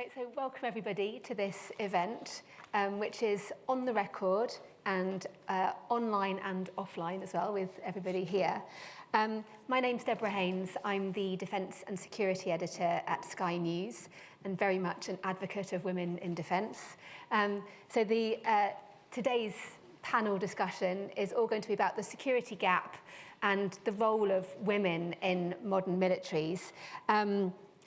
Right, so welcome everybody to this event, which is on the record and online and offline as well, with everybody here. My name's Deborah Haynes. I'm the Defence and Security Editor at Sky News and very much an advocate of women in defence. Today's panel discussion is all going to be about the security gap and the role of women in modern militaries.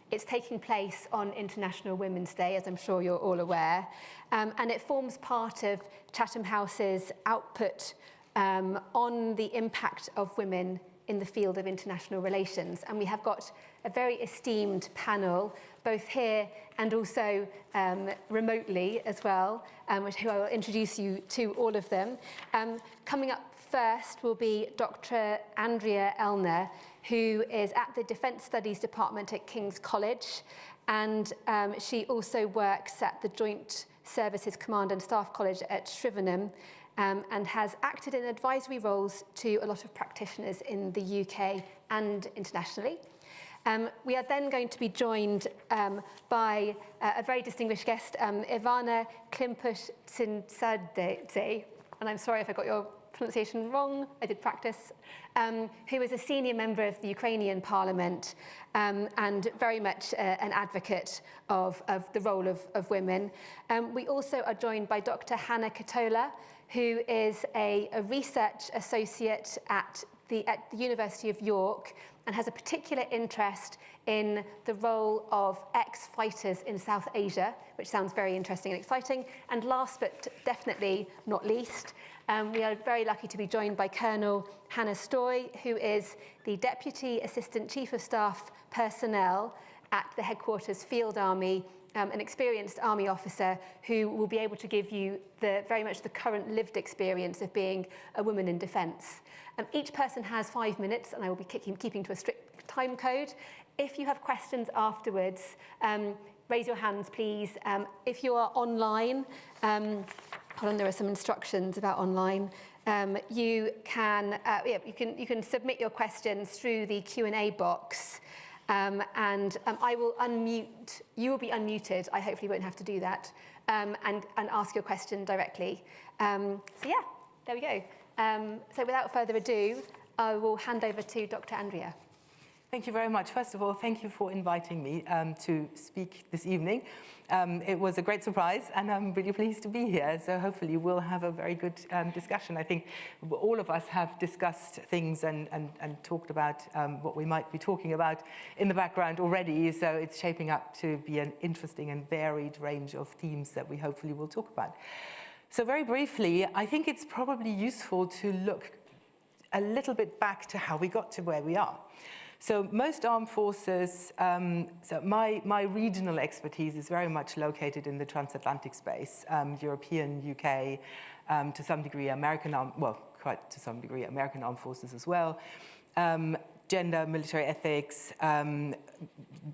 It's taking place on International Women's Day, as I'm sure you're all aware, and it forms part of Chatham House's output on the impact of women in the field of international relations. And we have got a very esteemed panel, both here and also remotely as well, who I will introduce you to all of them. Coming up first will be Dr. Andrea Elner, who is at the Defence Studies Department at King's College, and she also works at the Joint Services Command and Staff College at Shrivenham, and has acted in advisory roles to a lot of practitioners in the UK and internationally. We are then going to be joined by a very distinguished guest, Ivana Klimpush-Tsinsadze, and I'm sorry if I got your pronunciation wrong, I did practice, who is a senior member of the Ukrainian parliament and very much an advocate of the role of women. We also are joined by Dr. Hannah Katola, who is a research associate at the University of York and has a particular interest in the role of ex-fighters in South Asia, which sounds very interesting and exciting. And last but definitely not least, we are very lucky to be joined by Colonel Hannah Stoy, who is the Deputy Assistant Chief of Staff Personnel at the Headquarters Field Army, an experienced Army officer who will be able to give you very much the current lived experience of being a woman in defence. Each person has 5 minutes, and I will be keeping to a strict time code. If you have questions afterwards, raise your hands, please. If you are online, hold on, there are some instructions about online. You can submit your questions through the Q&A box, and I will unmute. You will be unmuted. I hopefully won't have to do that, and ask your question directly. So yeah, there we go. So without further ado, I will hand over to Dr. Andrea. Thank you very much. First of all, thank you for inviting me to speak this evening. It was a great surprise, and I'm really pleased to be here. So hopefully we'll have a very good discussion. I think all of us have discussed things and talked about what we might be talking about in the background already. So it's shaping up to be an interesting and varied range of themes that we hopefully will talk about. So very briefly, I think it's probably useful to look a little bit back to how we got to where we are. So most armed forces, so my regional expertise is very much located in the transatlantic space, European, UK, to some degree American, quite to some degree American armed forces as well, gender, military ethics,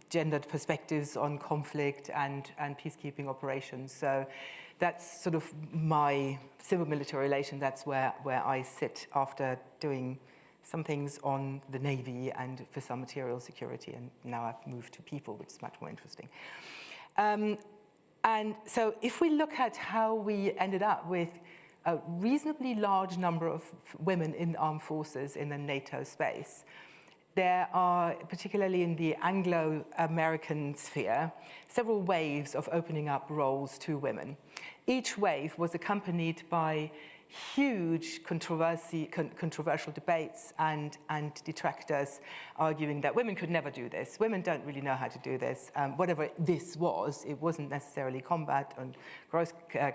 gendered perspectives on conflict and peacekeeping operations. So that's sort of my civil military relation. That's where I sit after doing some things on the Navy and for some material security, and now I've moved to people, which is much more interesting. And so if we look at how we ended up with a reasonably large number of women in armed forces in the NATO space, there are, particularly in the Anglo-American sphere, several waves of opening up roles to women. Each wave was accompanied by huge controversial debates and detractors arguing that women could never do this. Women don't really know how to do this. Whatever this was, it wasn't necessarily combat and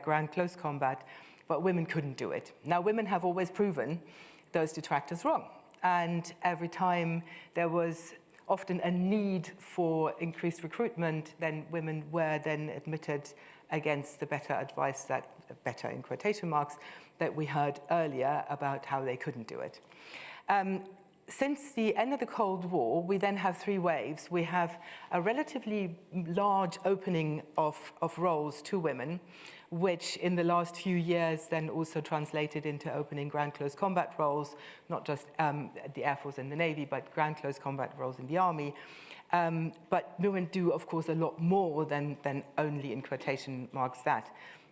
ground close combat, but women couldn't do it. Now, women have always proven those detractors wrong. And every time there was often a need for increased recruitment, then women were then admitted against the better advice, that better in quotation marks, that we heard earlier about how they couldn't do it. Since the end of the Cold War, we then have three waves. We have a relatively large opening of roles to women, which in the last few years then also translated into opening ground close combat roles, not just the Air Force and the Navy, but ground close combat roles in the Army. But women do, of course, a lot more than only, in quotation marks, that.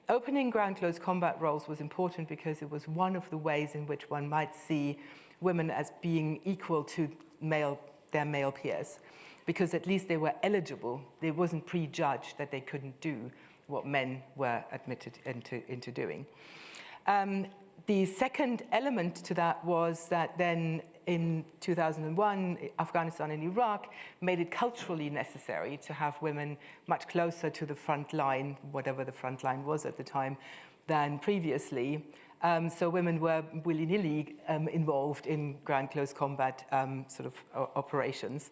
Opening ground close combat roles was important because it was one of the ways in which one might see women as being equal to their male peers, because at least they were eligible. They wasn't prejudged that they couldn't do what men were admitted into doing. The second element to that was that then in 2001, Afghanistan and Iraq made it culturally necessary to have women much closer to the front line, whatever the front line was at the time, than previously. So women were willy-nilly involved in ground close combat sort of operations.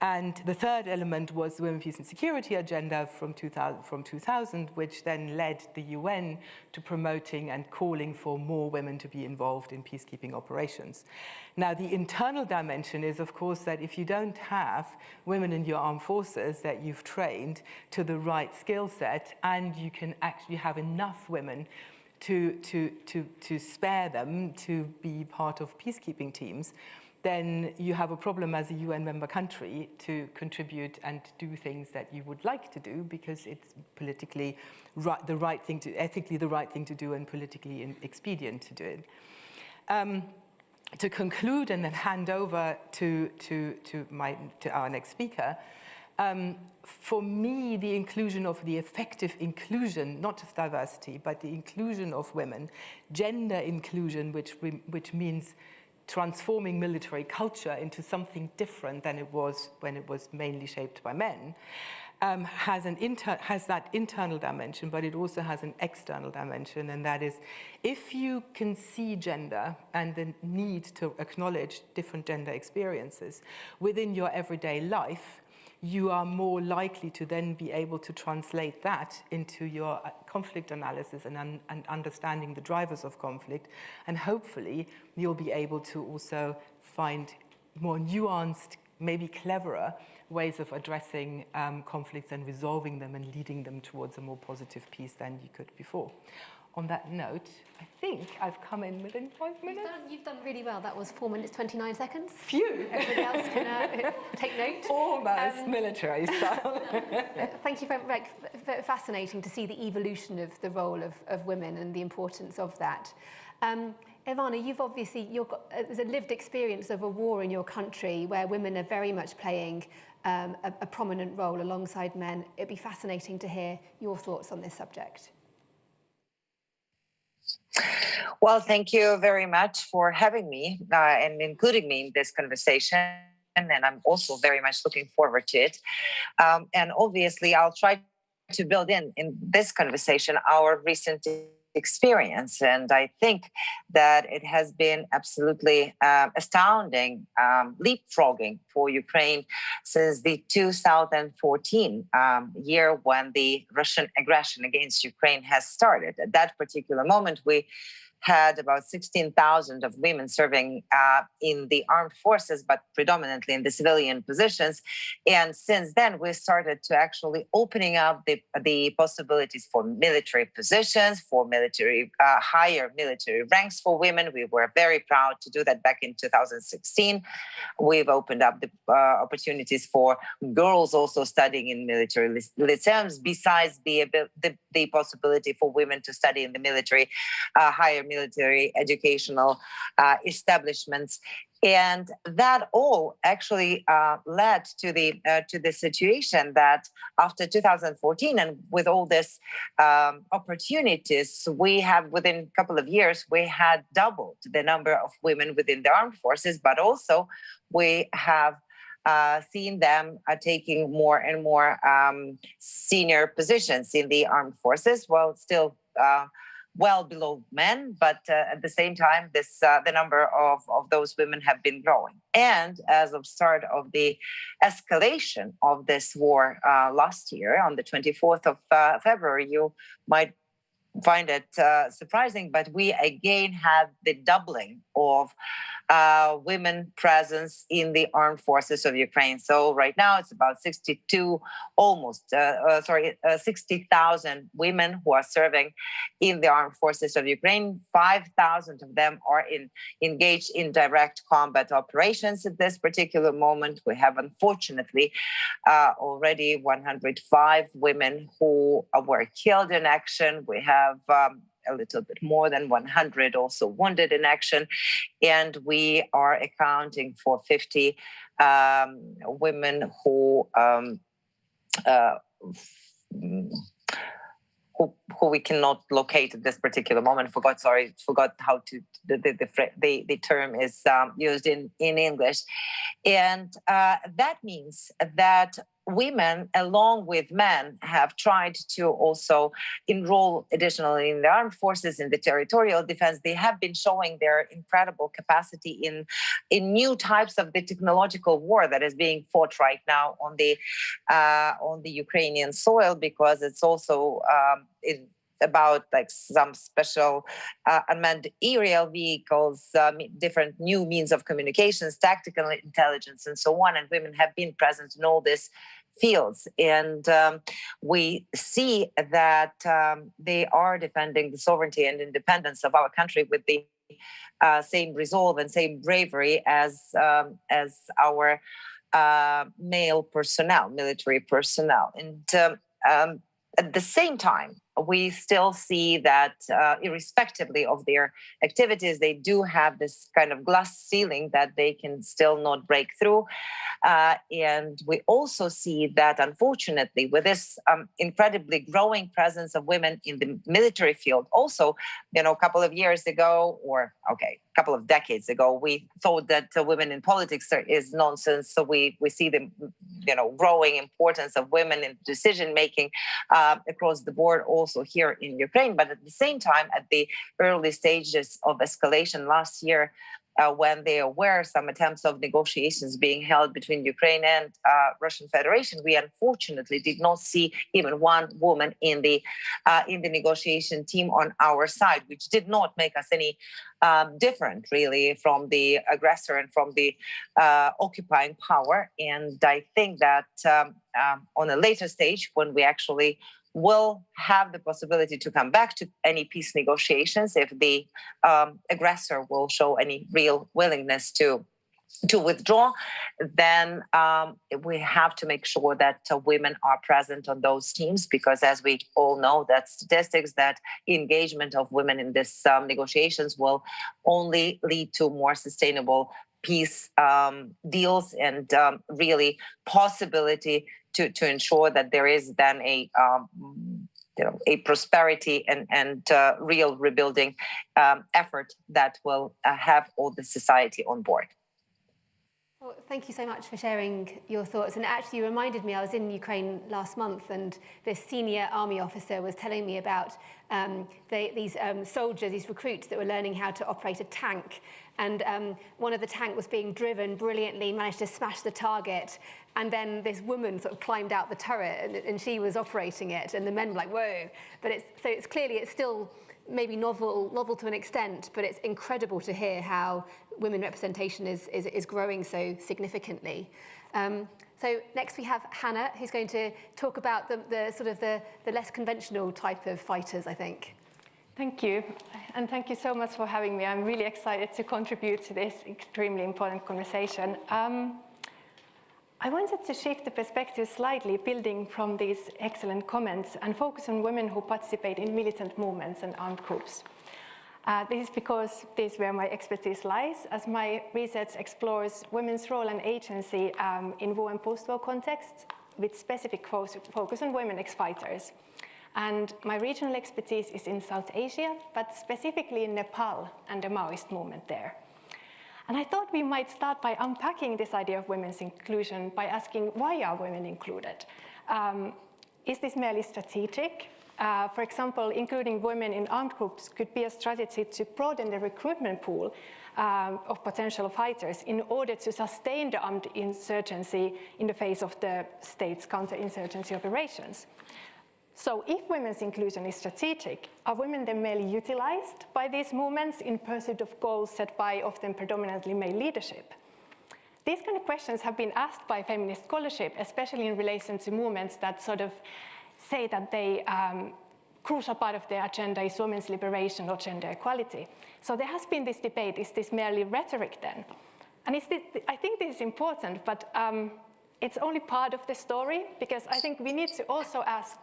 And the third element was the Women, Peace and Security agenda from 2000, which then led the UN to promoting and calling for more women to be involved in peacekeeping operations. Now, the internal dimension is, of course, that if you don't have women in your armed forces that you've trained to the right skill set, and you can actually have enough women to spare them to be part of peacekeeping teams, then you have a problem as a UN member country to contribute and do things that you would like to do, because it's politically the right thing to, ethically the right thing to do, and politically expedient to do it. To conclude and then hand over to our next speaker, for me, the inclusion of the effective inclusion, not just diversity, but the inclusion of women, gender inclusion, which means transforming military culture into something different than it was when it was mainly shaped by men, has that internal dimension, but it also has an external dimension, and that is, if you can see gender and the need to acknowledge different gender experiences within your everyday life, you are more likely to then be able to translate that into your conflict analysis and understanding the drivers of conflict. And hopefully, you'll be able to also find more nuanced, maybe cleverer ways of addressing conflicts and resolving them and leading them towards a more positive peace than you could before. On that note, I think I've come in within 5 minutes. You've done really well. That was 4 minutes, 29 seconds. Phew! Everybody else can take note. Almost military style. Thank you. Very fascinating to see the evolution of the role of women and the importance of that. Ivana, you've got there's a lived experience of a war in your country where women are very much playing a prominent role alongside men. It'd be fascinating to hear your thoughts on this subject. Well, thank you very much for having me and including me in this conversation. And I'm also very much looking forward to it. And obviously, I'll try to build in this conversation our recent experience. And I think that it has been absolutely astounding leapfrogging for Ukraine since the 2014 year when the Russian aggression against Ukraine has started. At that particular moment, we had about 16,000 of women serving in the armed forces, but predominantly in the civilian positions. And since then, we started to actually opening up the possibilities for military positions, for military higher military ranks for women. We were very proud to do that back in 2016. We've opened up the opportunities for girls also studying in military lyceums, besides the possibility for women to study in the military higher military educational establishments. And that all actually led to the situation that after 2014, and with all this opportunities, we have within a couple of years, we had doubled the number of women within the armed forces, but also we have seen them taking more and more senior positions in the armed forces, while still well below men, but at the same time, the number of those women have been growing. And as of start of the escalation of this war last year, on the 24th of February, you might find it surprising, but we again had the doubling of women presence in the armed forces of Ukraine. So right now it's about 60,000 women who are serving in the armed forces of Ukraine. 5,000 of them are engaged in direct combat operations at this particular moment. We have, unfortunately, already 105 women who were killed in action. We have a little bit more than 100 also wounded in action. And we are accounting for 50 women who we cannot locate at this particular moment. Forgot how to the term is used in English. And that means that women, along with men, have tried to also enroll additionally in the armed forces, in the territorial defense. They have been showing their incredible capacity in new types of the technological war that is being fought right now on the Ukrainian soil, because it's also about like some special unmanned aerial vehicles, different new means of communications, tactical intelligence, and so on. And women have been present in all these fields. And we see that they are defending the sovereignty and independence of our country with the same resolve and same bravery as our male personnel, military personnel. And at the same time, we still see that irrespectively of their activities, they do have this kind of glass ceiling that they can still not break through. And we also see that, unfortunately, with this incredibly growing presence of women in the military field, also, a couple of years ago, a couple of decades ago, we thought that women in politics is nonsense. So we see the growing importance of women in decision-making across the board, also here in Ukraine. But at the same time, at the early stages of escalation last year, when there were some attempts of negotiations being held between Ukraine and Russian Federation, we unfortunately did not see even one woman in the negotiation team on our side, which did not make us any different, really, from the aggressor and from the occupying power. And I think that on a later stage, when we actually will have the possibility to come back to any peace negotiations, if the aggressor will show any real willingness to withdraw, then we have to make sure that women are present on those teams, because as we all know, that statistics, that engagement of women in this negotiations will only lead to more sustainable peace deals and really possibility to ensure that there is then a prosperity and real rebuilding effort that will have all the society on board. Well, thank you so much for sharing your thoughts. And actually, you reminded me, I was in Ukraine last month, and this senior army officer was telling me about these soldiers, these recruits that were learning how to operate a tank. And one of the tank was being driven brilliantly, managed to smash the target. And then this woman sort of climbed out the turret, and she was operating it. And the men were like, whoa. But it's clearly, it's still maybe novel to an extent, but it's incredible to hear how women representation is growing so significantly. So next we have Hannah, who's going to talk about the less conventional type of fighters, I think. Thank you, and thank you so much for having me. I'm really excited to contribute to this extremely important conversation. I wanted to shift the perspective slightly, building from these excellent comments, and focus on women who participate in militant movements and armed groups. This is because this is where my expertise lies, as my research explores women's role and agency in war and post-war contexts, with specific focus on women ex-fighters. And my regional expertise is in South Asia, but specifically in Nepal and the Maoist movement there. And I thought we might start by unpacking this idea of women's inclusion by asking, why are women included? Is this merely strategic? For example, including women in armed groups could be a strategy to broaden the recruitment pool of potential fighters in order to sustain the armed insurgency in the face of the state's counterinsurgency operations. So if women's inclusion is strategic, are women then merely utilized by these movements in pursuit of goals set by often predominantly male leadership? These kind of questions have been asked by feminist scholarship, especially in relation to movements that sort of say that crucial part of their agenda is women's liberation or gender equality. So there has been this debate, is this merely rhetoric then? And I think this is important, but it's only part of the story, because I think we need to also ask,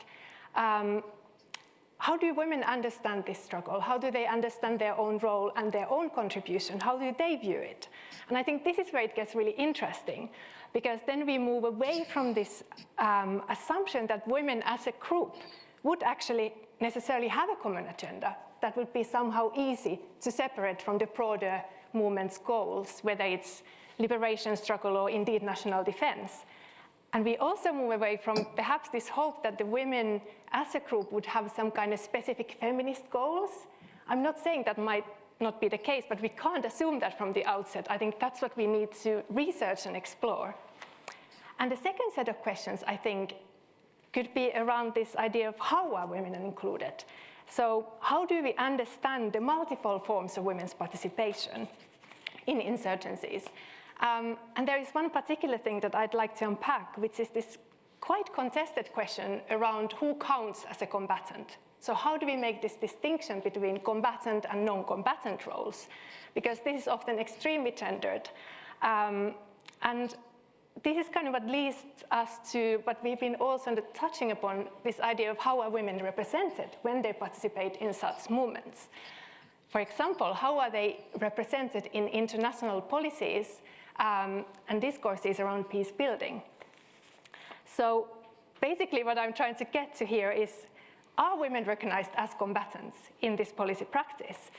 how do women understand this struggle? How do they understand their own role and their own contribution? How do they view it? And I think this is where it gets really interesting, because then we move away from this assumption that women as a group would actually necessarily have a common agenda that would be somehow easy to separate from the broader movement's goals, whether it's liberation struggle or indeed national defense. And we also move away from perhaps this hope that the women as a group would have some kind of specific feminist goals. I'm not saying that might not be the case, but we can't assume that from the outset. I think that's what we need to research and explore. And the second set of questions, I think, could be around this idea of how are women included? So how do we understand the multiple forms of women's participation in insurgencies? And there is one particular thing that I'd like to unpack, which is this quite contested question around who counts as a combatant. So how do we make this distinction between combatant and non-combatant roles? Because this is often extremely gendered. And this is kind of what leads us to what we've been also touching upon, this idea of how are women represented when they participate in such movements. For example, how are they represented in international policies and discourses around peace building? So basically what I'm trying to get to here is, are women recognized as combatants in this policy practice?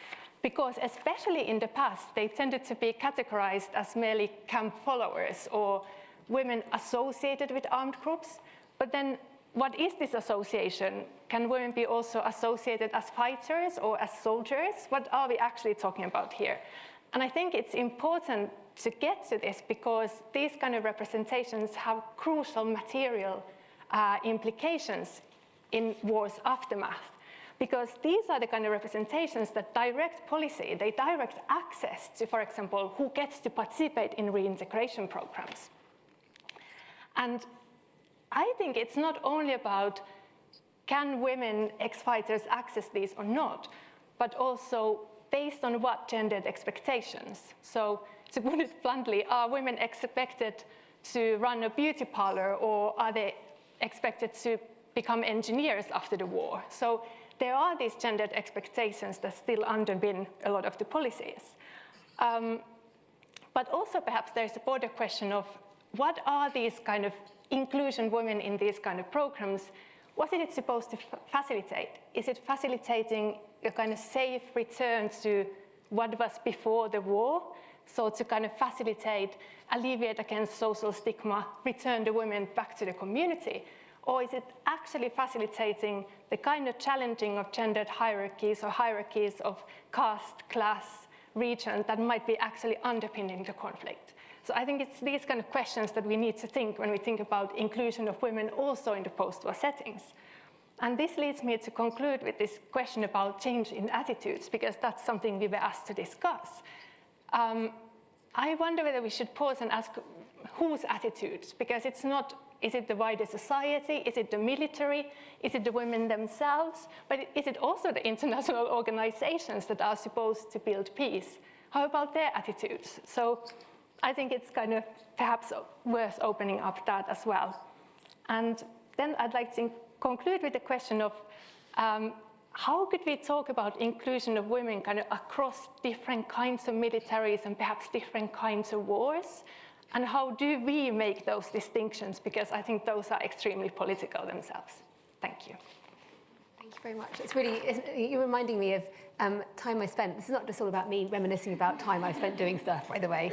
Because especially in the past, they tended to be categorized as merely camp followers or women associated with armed groups. But then what is this association? Can women be also associated as fighters or as soldiers? What are we actually talking about here? And I think it's important to get to this because these kind of representations have crucial material implications in war's aftermath. Because these are the kind of representations that direct policy, they direct access to, for example, who gets to participate in reintegration programs. And I think it's not only about can women ex-fighters access these or not, but also based on what gendered expectations. So to put it bluntly, are women expected to run a beauty parlor or are they expected to become engineers after the war? So there are these gendered expectations that still underpin a lot of the policies. But also perhaps there's a broader question of what are these kind of inclusion women in these kind of programs? What is it supposed to facilitate? Is it facilitating a kind of safe return to what was before the war? So to kind of facilitate, alleviate against social stigma, return the women back to the community? Or is it actually facilitating the kind of challenging of gendered hierarchies or hierarchies of caste, class, region that might be actually underpinning the conflict? So I think it's these kind of questions that we need to think when we think about inclusion of women also in the post-war settings. And this leads me to conclude with this question about change in attitudes, because that's something we were asked to discuss. I wonder whether we should pause and ask whose attitudes, because it's not, is it the wider society? Is it the military? Is it the women themselves? But is it also the international organizations that are supposed to build peace? How about their attitudes? So I think it's kind of perhaps worth opening up that as well. And then I'd like to conclude with the question of how could we talk about inclusion of women kind of across different kinds of militaries and perhaps different kinds of wars? And how do we make those distinctions? Because I think those are extremely political themselves. Thank you. Thank you very much. It's really, you're reminding me of time I spent. This is not just all about me reminiscing about time I spent doing stuff, by the way.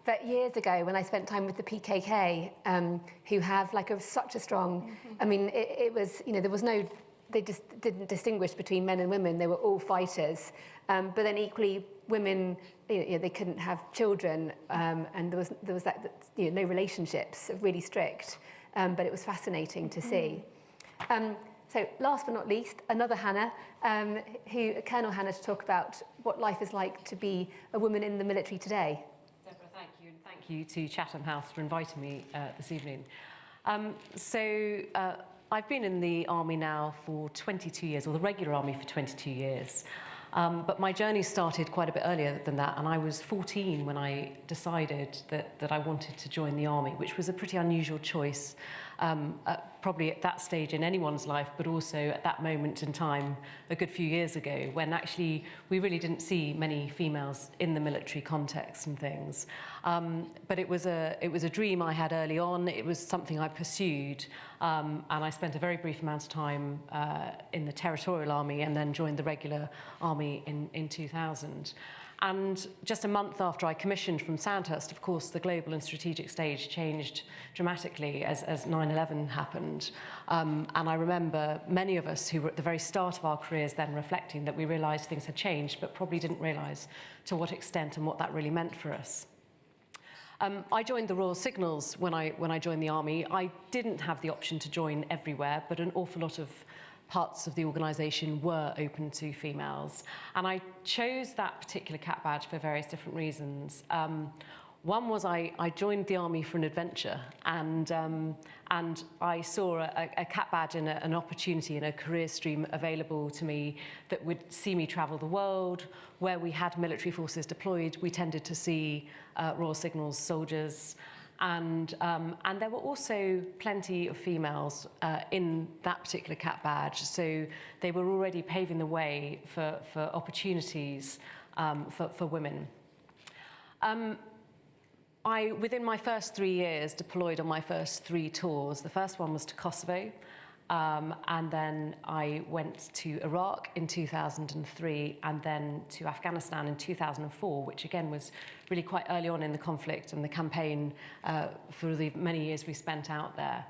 But years ago, when I spent time with the PKK, who have like such a strong, I mean, it was, you know, there was no, they just didn't distinguish between men and women. They were all fighters. But then equally, women, you know, they couldn't have children, and there was that, you know, no relationships, really strict. But it was fascinating to see. So last but not least, another Hannah, Colonel Hannah, to talk about what life is like to be a woman in the military today. Deborah, thank you, and thank you to Chatham House for inviting me this evening. I've been in the army now for 22 years, or the regular army for 22 years. But my journey started quite a bit earlier than that, and I was 14 when I decided that I wanted to join the army, which was a pretty unusual choice, probably at that stage in anyone's life, but also at that moment in time a good few years ago, when actually we really didn't see many females in the military context and things. But it was a dream I had early on. It was something I pursued, and I spent a very brief amount of time in the territorial army and then joined the regular army in 2000. And just a month after I commissioned from Sandhurst, of course, the global and strategic stage changed dramatically as 9/11 happened. And I remember many of us who were at the very start of our careers then reflecting that we realised things had changed, but probably didn't realise to what extent and what that really meant for us. I joined the Royal Signals when I joined the army. I didn't have the option to join everywhere, but an awful lot of parts of the organisation were open to females. And I chose that particular cap badge for various different reasons. One was I joined the army for an adventure, and I saw a cap badge and an opportunity and a career stream available to me that would see me travel the world. Where we had military forces deployed, we tended to see Royal Signals soldiers. And there were also plenty of females in that particular cap badge, so they were already paving the way for opportunities for women. I, within my first 3 years, deployed on my first 3 tours. The first one was to Kosovo, and then I went to Iraq in 2003, and then to Afghanistan in 2004, which again was really quite early on in the conflict and the campaign for the many years we spent out there.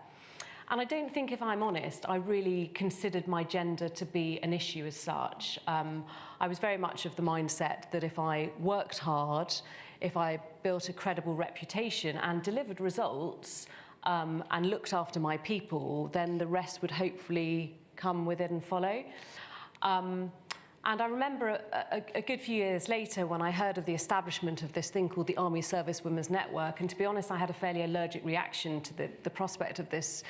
And I don't think, if I'm honest, I really considered my gender to be an issue as such. I was very much of the mindset that if I worked hard, if I built a credible reputation and delivered results, and looked after my people, then the rest would hopefully come with it and follow. And I remember a good few years later when I heard of the establishment of this thing called the Army Service Women's Network, and to be honest, I had a fairly allergic reaction to the prospect of this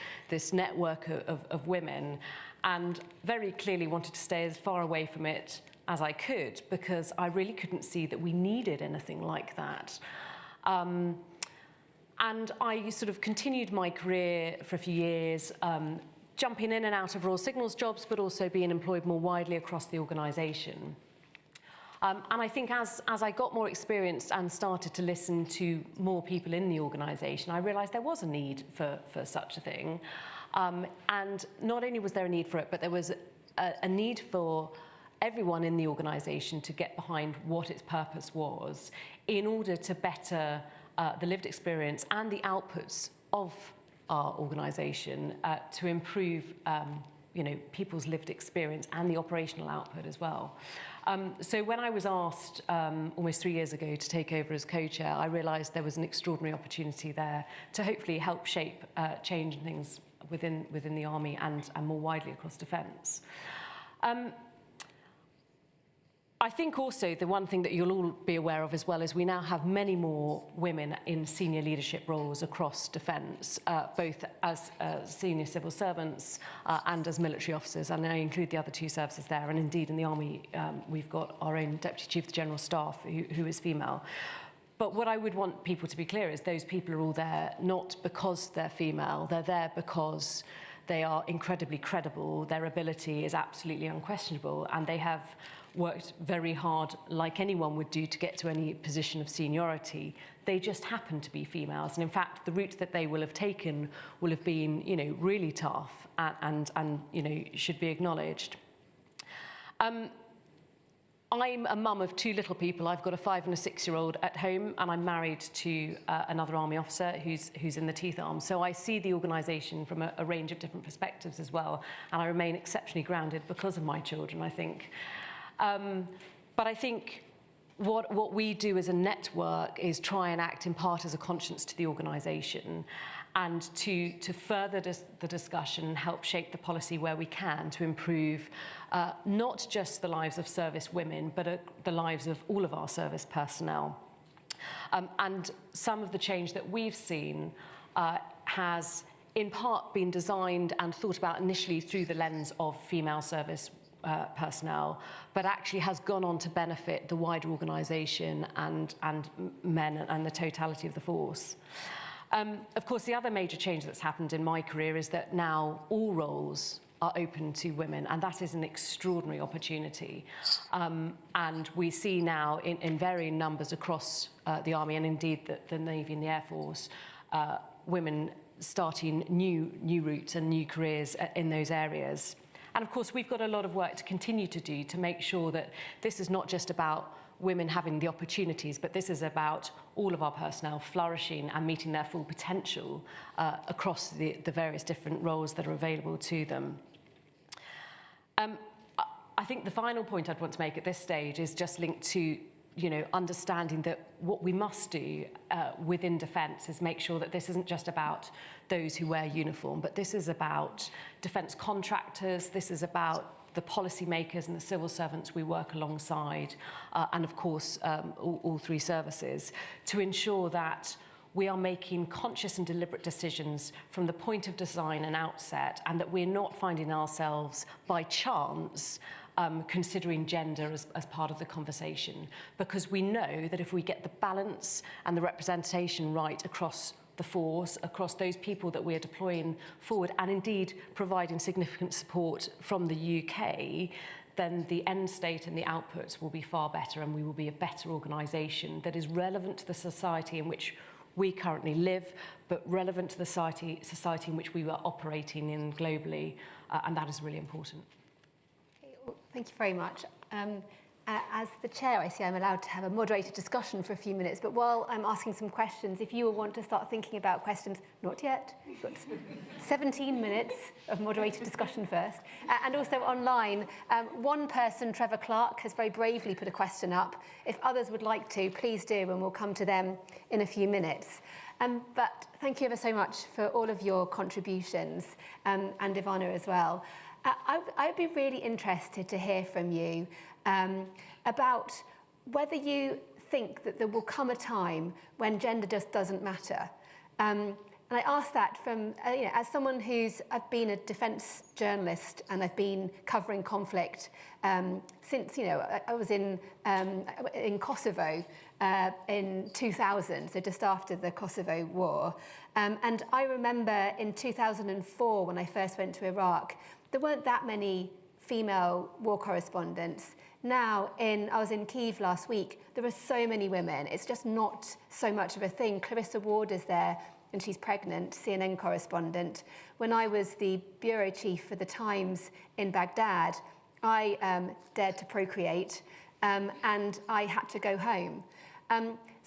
network of women, and very clearly wanted to stay as far away from it as I could, because I really couldn't see that we needed anything like that. And I sort of continued my career for a few years, jumping in and out of Royal Signals jobs, but also being employed more widely across the organisation. And I think as I got more experienced and started to listen to more people in the organisation, I realised there was a need for such a thing. And not only was there a need for it, but there was a need for everyone in the organisation to get behind what its purpose was in order to better the lived experience and the outputs of our organisation to improve people's lived experience and the operational output as well. So when I was asked almost 3 years ago to take over as co-chair, I realised there was an extraordinary opportunity there to hopefully help shape change and things within the army and more widely across defence. I think also the one thing that you'll all be aware of as well is we now have many more women in senior leadership roles across defence, both as senior civil servants and as military officers, and I include the other 2 services there, and indeed in the Army we've got our own Deputy Chief of the General Staff who is female. But what I would want people to be clear is those people are all there not because they're female, they're there because they are incredibly credible, their ability is absolutely unquestionable, and they have worked very hard, like anyone would do, to get to any position of seniority. They just happen to be females, and in fact, the route that they will have taken will have been, really tough and should be acknowledged. I'm a mum of 2 little people. I've got a 5- and a 6-year-old at home, and I'm married to another Army officer who's in the Teeth Arm. So I see the organisation from a range of different perspectives as well, and I remain exceptionally grounded because of my children, I think. But I think what we do as a network is try and act in part as a conscience to the organisation, and to further the discussion and help shape the policy where we can to improve not just the lives of service women, but the lives of all of our service personnel. And some of the change that we've seen has in part been designed and thought about initially through the lens of female service personnel, but actually has gone on to benefit the wider organisation and men and the totality of the force. Of course, the other major change that's happened in my career is that now all roles are open to women, and that is an extraordinary opportunity. And we see now in varying numbers across the Army, and indeed the Navy and the Air Force, women starting new routes and new careers in those areas. And of course, we've got a lot of work to continue to do to make sure that this is not just about women having the opportunities, but this is about all of our personnel flourishing and meeting their full potential across the various different roles that are available to them. I think the final point I'd want to make at this stage is just linked to understanding that what we must do within defence is make sure that this isn't just about those who wear uniform, but this is about defence contractors, this is about the policymakers and the civil servants we work alongside, and of course all three services, to ensure that we are making conscious and deliberate decisions from the point of design and outset, and that we're not finding ourselves by chance considering gender as part of the conversation, because we know that if we get the balance and the representation right across the force, across those people that we are deploying forward, and indeed providing significant support from the UK, then the end state and the outputs will be far better, and we will be a better organisation that is relevant to the society in which we currently live, but relevant to the society in which we were operating in globally, and that is really important. Thank you very much. As the chair, I see I'm allowed to have a moderated discussion for a few minutes, but while I'm asking some questions, if you want to start thinking about questions, not yet, you've got 17 minutes of moderated discussion first. And also online, one person, Trevor Clark, has very bravely put a question up. If others would like to, please do, and we'll come to them in a few minutes. But thank you ever so much for all of your contributions, and Ivana as well. I'd be really interested to hear from you about whether you think that there will come a time when gender just doesn't matter. And I ask that from, as someone I've been a defence journalist, and I've been covering conflict since, I was in Kosovo in 2000, so just after the Kosovo War. And I remember in 2004, when I first went to Iraq, there weren't that many female war correspondents. Now, I was in Kyiv last week, there are so many women. It's just not so much of a thing. Clarissa Ward is there, and she's pregnant, CNN correspondent. When I was the bureau chief for The Times in Baghdad, I dared to procreate, and I had to go home.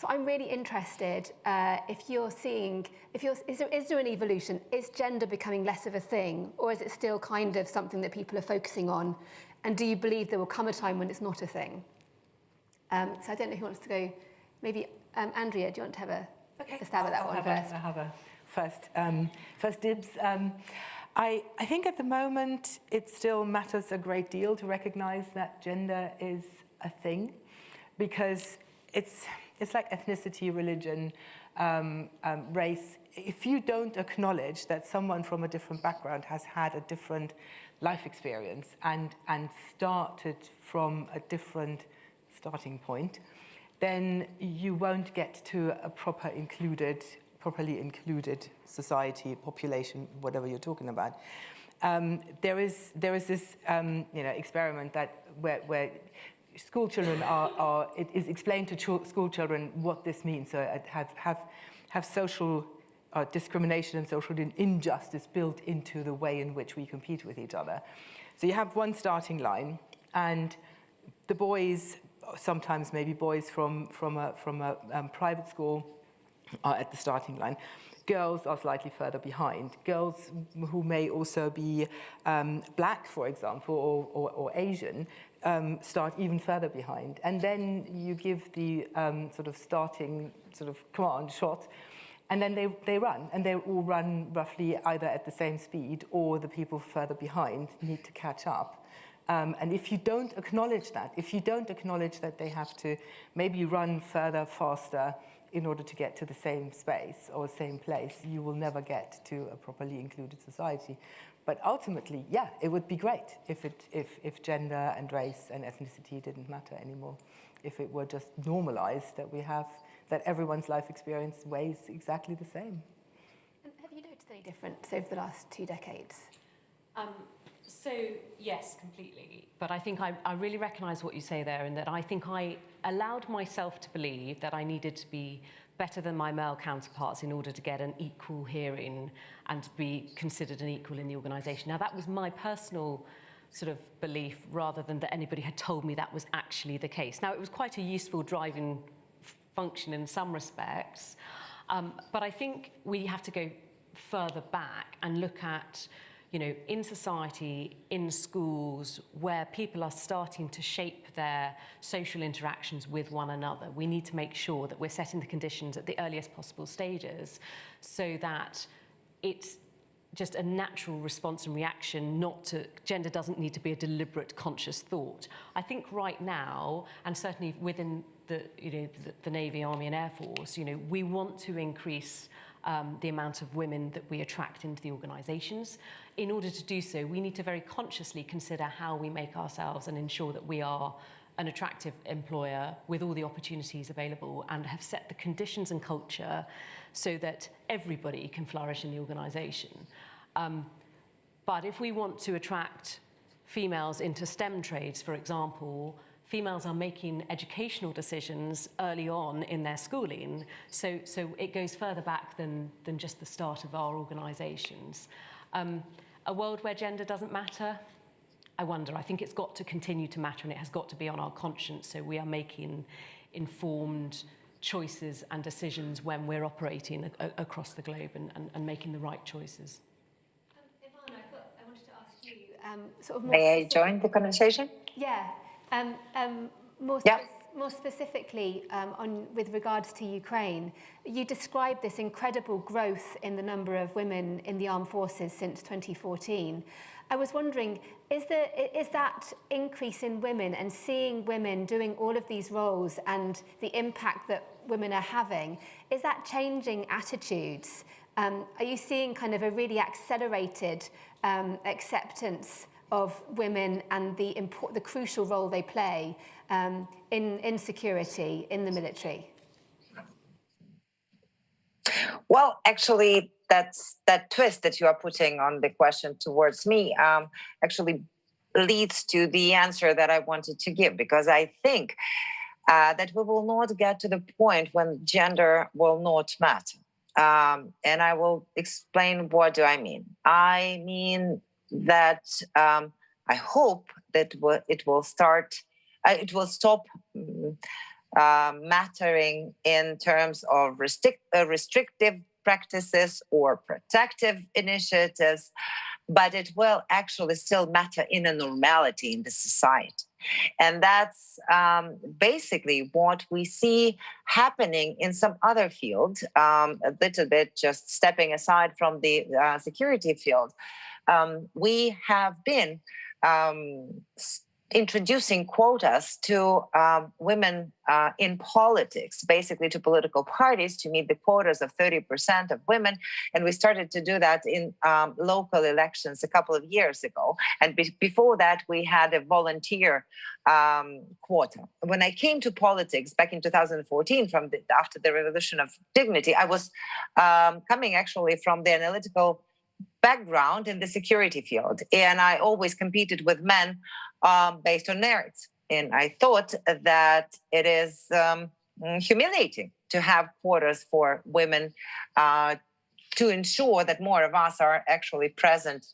So I'm really interested if you're seeing, is there an evolution? Is gender becoming less of a thing, or is it still kind of something that people are focusing on? And do you believe there will come a time when it's not a thing? So I don't know who wants to go. Maybe Andrea, do you want to have a stab at that one first? I'll have a first dibs. I think at the moment it still matters a great deal to recognise that gender is a thing, because it's like ethnicity, religion, race. If you don't acknowledge that someone from a different background has had a different life experience and started from a different starting point, then you won't get to a properly included society, population, whatever you're talking about. There is this experiment that where school children it is explained to school children what this means. So have social discrimination and social injustice built into the way in which we compete with each other. So you have one starting line, and the boys, sometimes maybe boys from a private school, are at the starting line. Girls are slightly further behind. Girls who may also be black, for example, or Asian, start even further behind. And then you give the sort of starting sort of command shot, and then they run, and they all run roughly either at the same speed, or the people further behind need to catch up. And if you don't acknowledge that, they have to maybe run further, faster, in order to get to the same space or same place, you will never get to a properly included society. But ultimately, yeah, it would be great if gender and race and ethnicity didn't matter anymore. If it were just normalized that everyone's life experience weighs exactly the same. And have you noticed any difference over the last 2 decades? So, yes, completely. But I think I really recognise what you say there, and that I think I allowed myself to believe that I needed to be better than my male counterparts in order to get an equal hearing and to be considered an equal in the organisation. Now, that was my personal sort of belief, rather than that anybody had told me that was actually the case. Now, it was quite a useful driving function in some respects, but I think we have to go further back and look at, you know, in society, in schools, where people are starting to shape their social interactions with one another. We need to make sure that we're setting the conditions at the earliest possible stages so that it's just a natural response and reaction, gender doesn't need to be a deliberate, conscious thought. I think right now, and certainly within the Navy, Army and Air Force, you know, we want to increase the amount of women that we attract into the organisations. In order to do so, we need to very consciously consider how we make ourselves and ensure that we are an attractive employer with all the opportunities available, and have set the conditions and culture so that everybody can flourish in the organisation. But if we want to attract females into STEM trades, for example, females are making educational decisions early on in their schooling, so it goes further back than just the start of our organisations. A world where gender doesn't matter? I wonder. I think it's got to continue to matter, and it has got to be on our conscience, so we are making informed choices and decisions when we're operating across the globe and making the right choices. Ivana, I wanted to ask you sort of more May I join the conversation? Yeah. More specifically, with regards to Ukraine, you described this incredible growth in the number of women in the armed forces since 2014. I was wondering, is that increase in women and seeing women doing all of these roles and the impact that women are having, is that changing attitudes? Are you seeing kind of a really accelerated acceptance of women and the crucial role they play in security, in the military? Well, actually, that twist that you are putting on the question towards me actually leads to the answer that I wanted to give, because I think that we will not get to the point when gender will not matter. And I will explain what do I mean. I mean that I hope that it will stop mattering in terms of restrictive practices or protective initiatives, but it will actually still matter in a normality in the society. And that's basically what we see happening in some other fields, a little bit just stepping aside from the security field. We have been introducing quotas to women in politics, basically to political parties, to meet the quotas of 30% of women. And we started to do that in local elections a couple of years ago. And before that, we had a volunteer quota. When I came to politics back in 2014, after the Revolution of Dignity, I was coming actually from the analytical background in the security field. And I always competed with men based on merits. And I thought that it is humiliating to have quotas for women to ensure that more of us are actually present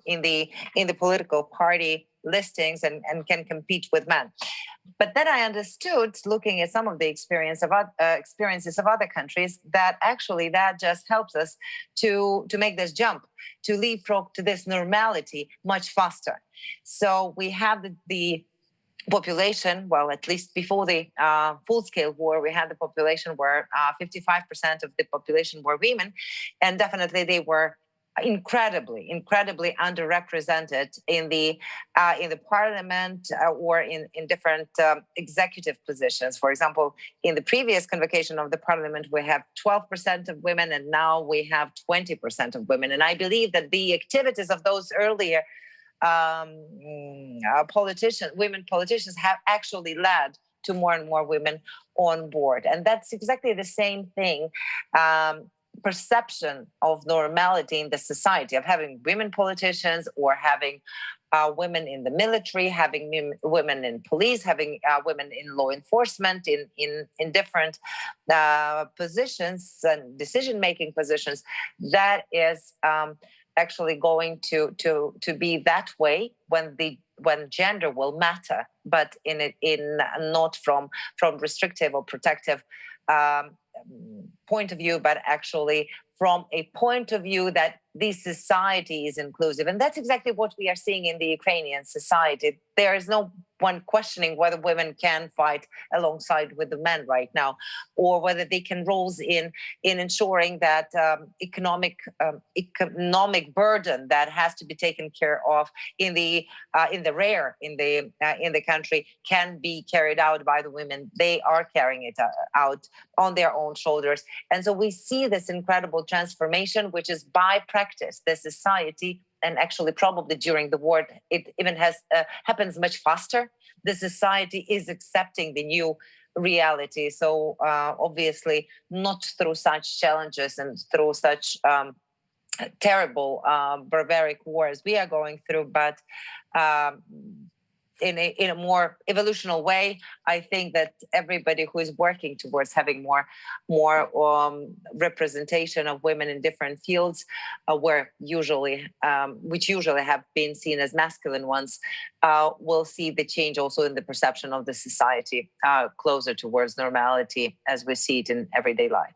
in the political party listings and can compete with men. But then I understood, looking at some of the experiences of other countries, that actually that just helps us to make this jump, to leapfrog to this normality much faster. So we have the population, well, at least before the full-scale war, we had the population where 55% of the population were women, and definitely they were incredibly underrepresented in the parliament or in different executive positions. For example, in the previous convocation of the parliament, we have 12% of women, and now we have 20% of women. And I believe that the activities of those earlier women politicians have actually led to more and more women on board. And that's exactly the same thing. Perception of normality in the society, of having women politicians or having women in the military, having women in police, having women in law enforcement, in different positions and decision-making positions, that is actually going to be that way when gender will matter, but in not from restrictive or protective point of view, but actually from a point of view that the society is inclusive. And that's exactly what we are seeing in the Ukrainian society. There is no one questioning whether women can fight alongside with the men right now, or whether they can roles in ensuring that economic burden that has to be taken care of in the country can be carried out by the women. They are carrying it out on their own shoulders. And so we see this incredible transformation, which is by practice. The society, and actually probably during the war, it even happens much faster. The society is accepting the new reality. So obviously not through such challenges and through such terrible barbaric wars we are going through, but in a more evolutional way. I think that everybody who is working towards having more representation of women in different fields, which usually have been seen as masculine ones, will see the change also in the perception of the society closer towards normality as we see it in everyday life.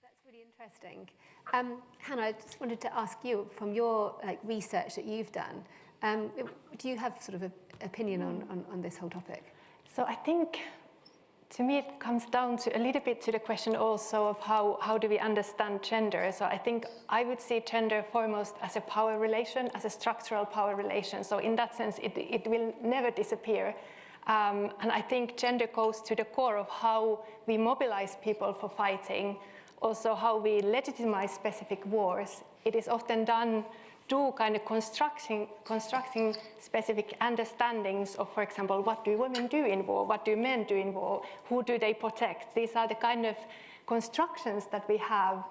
That's really interesting. Hannah, I just wanted to ask you, from your research that you've done, do you have sort of an opinion on this whole topic? So I think, to me, it comes down to a little bit to the question also of how do we understand gender. So I think I would see gender foremost as a power relation, as a structural power relation. So in that sense, it will never disappear. And I think gender goes to the core of how we mobilize people for fighting, also how we legitimize specific wars. It is often done through kind of constructing specific understandings of, for example, what do women do in war? What do men do in war? Who do they protect? These are the kind of constructions that we have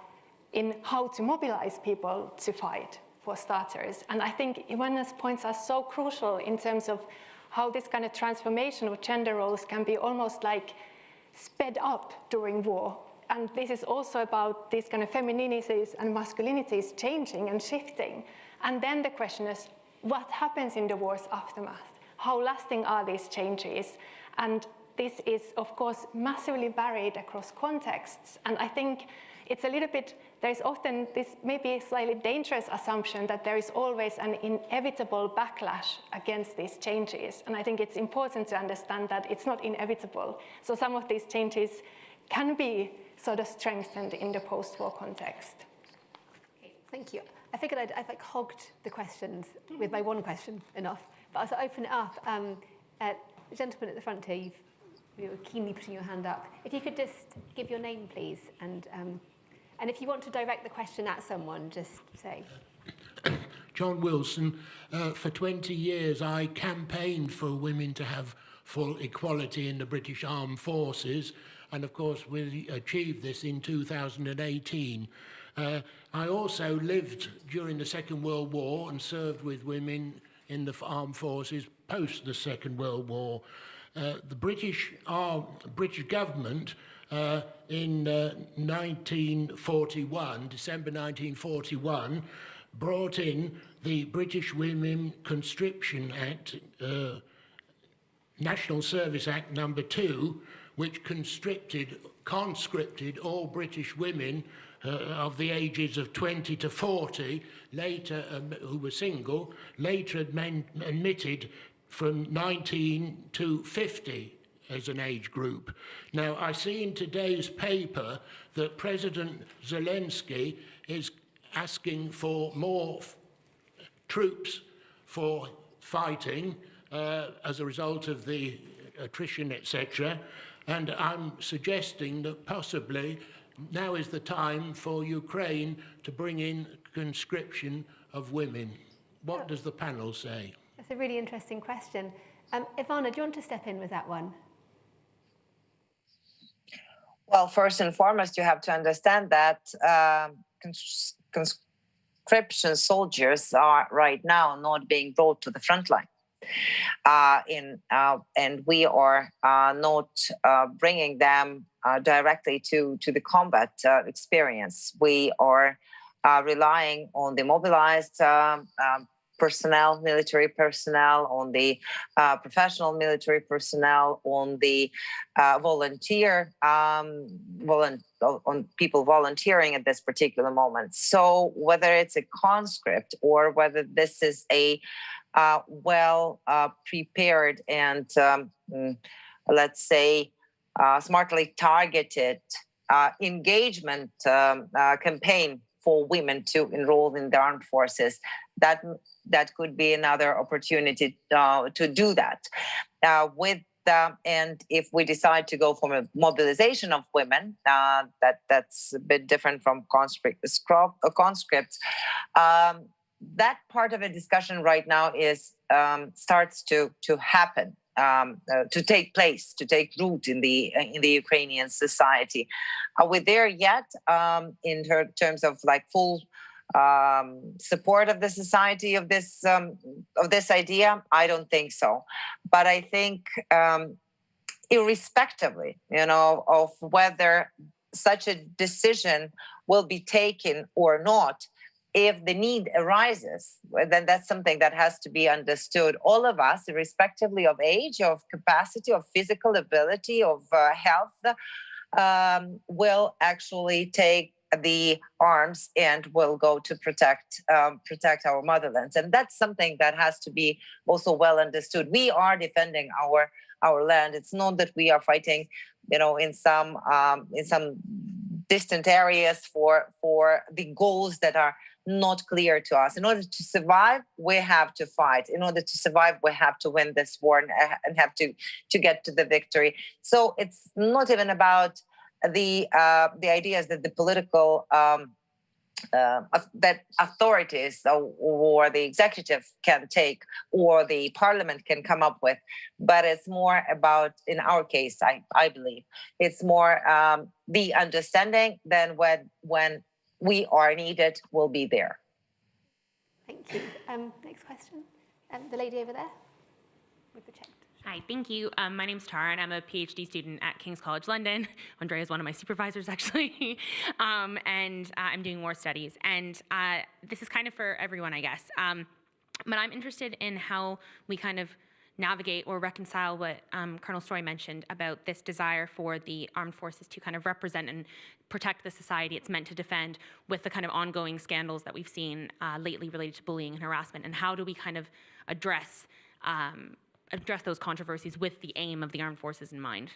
in how to mobilize people to fight, for starters. And I think Ivana's points are so crucial in terms of how this kind of transformation of gender roles can be almost like sped up during war. And this is also about these kind of femininities and masculinities changing and shifting. And then the question is, what happens in the war's aftermath? How lasting are these changes? And this is, of course, massively varied across contexts. And I think it's a little bit, there's often this maybe slightly dangerous assumption that there is always an inevitable backlash against these changes. And I think it's important to understand that it's not inevitable. So some of these changes can be sort of strengthened in the post-war context. Okay, thank you. I figured I'd hogged the questions with my one question enough, but I'll open it up. The gentleman at the front here, you were keenly putting your hand up. If you could just give your name, please, and if you want to direct the question at someone, just say. John Wilson. For 20 years, I campaigned for women to have full equality in the British Armed Forces. And of course, we achieved this in 2018. I also lived during the Second World War and served with women in the armed forces post the Second World War. The British government in 1941, December 1941, brought in the British Women Conscription Act, National Service Act number 2, which conscripted all British women of the ages of 20 to 40, later who were single, later admitted from 19 to 50 as an age group. Now, I see in today's paper that President Zelensky is asking for more troops for fighting as a result of the attrition, etc. And I'm suggesting that possibly now is the time for Ukraine to bring in conscription of women. What does the panel say? That's a really interesting question. Ivana, do you want to step in with that one? Well, first and foremost, you have to understand that conscription soldiers are right now not being brought to the front line. And we are not bringing them directly to the combat experience. We are relying on the mobilized personnel, military personnel, on the professional military personnel, on the on people volunteering at this particular moment. So whether it's a conscript or whether this is a well prepared and let's say smartly targeted engagement campaign for women to enroll in the armed forces, that could be another opportunity to do that. And if we decide to go for a mobilization of women, that's a bit different from conscripts. That part of a discussion right now is starts to happen, to take place, to take root in the Ukrainian society. Are we there yet in terms of like full support of the society of this idea? I don't think so. But I think irrespectively, of whether such a decision will be taken or not, if the need arises, then that's something that has to be understood. All of us, irrespectively of age, of capacity, of physical ability, of health, will actually take the arms and will go to protect our motherlands. And that's something that has to be also well understood. We are defending our land. It's not that we are fighting, in some distant areas for the goals that are not clear to us. In order to survive, we have to fight. In order to survive, we have to win this war and have to get to the victory. So it's not even about the ideas that the political that authorities or the executive can take or the parliament can come up with, but it's more about, in our case, I believe, it's more the understanding than when we are needed, we'll be there. Thank you. Next question. The lady over there with the check. Hi, thank you. My name's Tara, and I'm a PhD student at King's College London. Andrea is one of my supervisors, actually. And I'm doing war studies. And this is kind of for everyone, I guess. But I'm interested in how we kind of navigate or reconcile what Colonel Story mentioned about this desire for the armed forces to kind of represent and protect the society it's meant to defend, with the kind of ongoing scandals that we've seen lately related to bullying and harassment. And how do we kind of address those controversies with the aim of the armed forces in mind?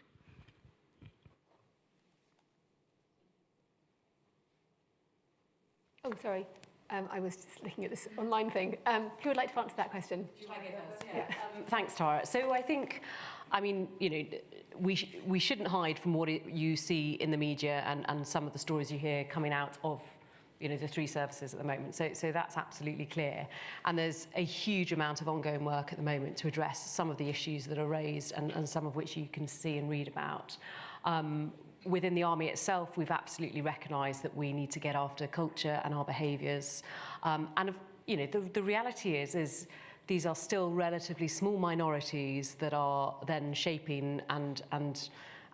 Oh, sorry. I was just looking at this online thing. Who would like to answer that question? Should I go first? Yeah. Thanks, Tara. So I think, we shouldn't hide from what you see in the media and some of the stories you hear coming out of the three services at the moment. So that's absolutely clear. And there's a huge amount of ongoing work at the moment to address some of the issues that are raised and some of which you can see and read about. Within the army itself, we've absolutely recognised that we need to get after culture and our behaviours. The reality is these are still relatively small minorities that are then shaping and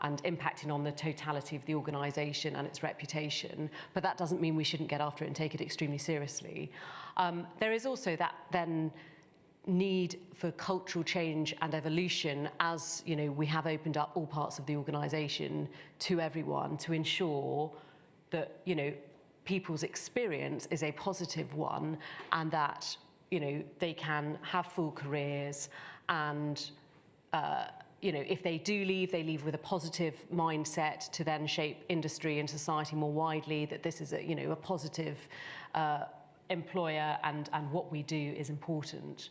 impacting on the totality of the organisation and its reputation. But that doesn't mean we shouldn't get after it and take it extremely seriously. There is also that then need for cultural change and evolution as, we have opened up all parts of the organisation to everyone to ensure that, people's experience is a positive one and that, they can have full careers And you know, if they do leave, they leave with a positive mindset to then shape industry and society more widely, that this is a, you know, a positive employer, and what we do is important.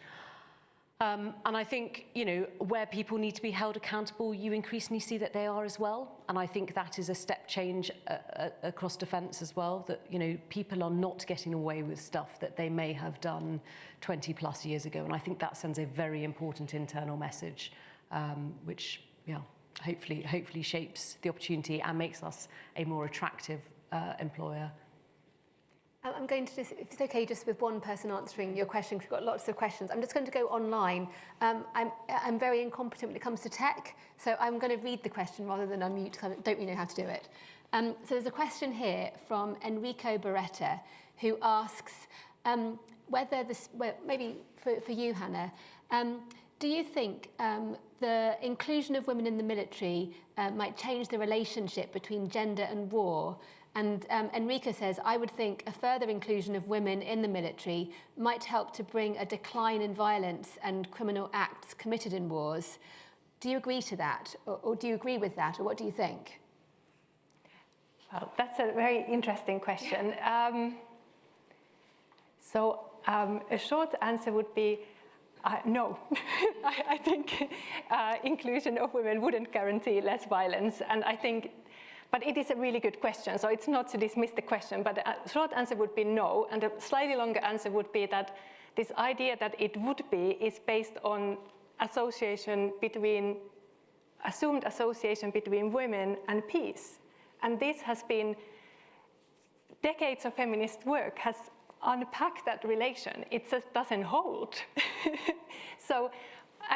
And I think, you know, where people need to be held accountable, you increasingly see that they are as well. And I think that is a step change across defence as well, that, you know, people are not getting away with stuff that they may have done 20 plus years ago. And I think that sends a very important internal message, which, yeah, hopefully shapes the opportunity and makes us a more attractive employer. I'm going to just, if it's okay, just with one person answering your question, because we've got lots of questions. I'm just going to go online. I'm very incompetent when it comes to tech, so I'm going to read the question rather than unmute, because I don't really know how to do it. So there's a question here from Enrico Beretta, who asks whether this, well, maybe for you, Hannah, do you think the inclusion of women in the military might change the relationship between gender and war? And Enrico says, I would think a further inclusion of women in the military might help to bring a decline in violence and criminal acts committed in wars. Do you agree to that? Or do you agree with that? Or what do you think? Well, that's a very interesting question. A short answer would be no. I think inclusion of women wouldn't guarantee less violence. And I think, but it is a really good question, so it's not to dismiss the question, but a short answer would be no, and a slightly longer answer would be that this idea that it would be is based on assumed association between women and peace. And this has been, decades of feminist work has unpacked that relation. It just doesn't hold. So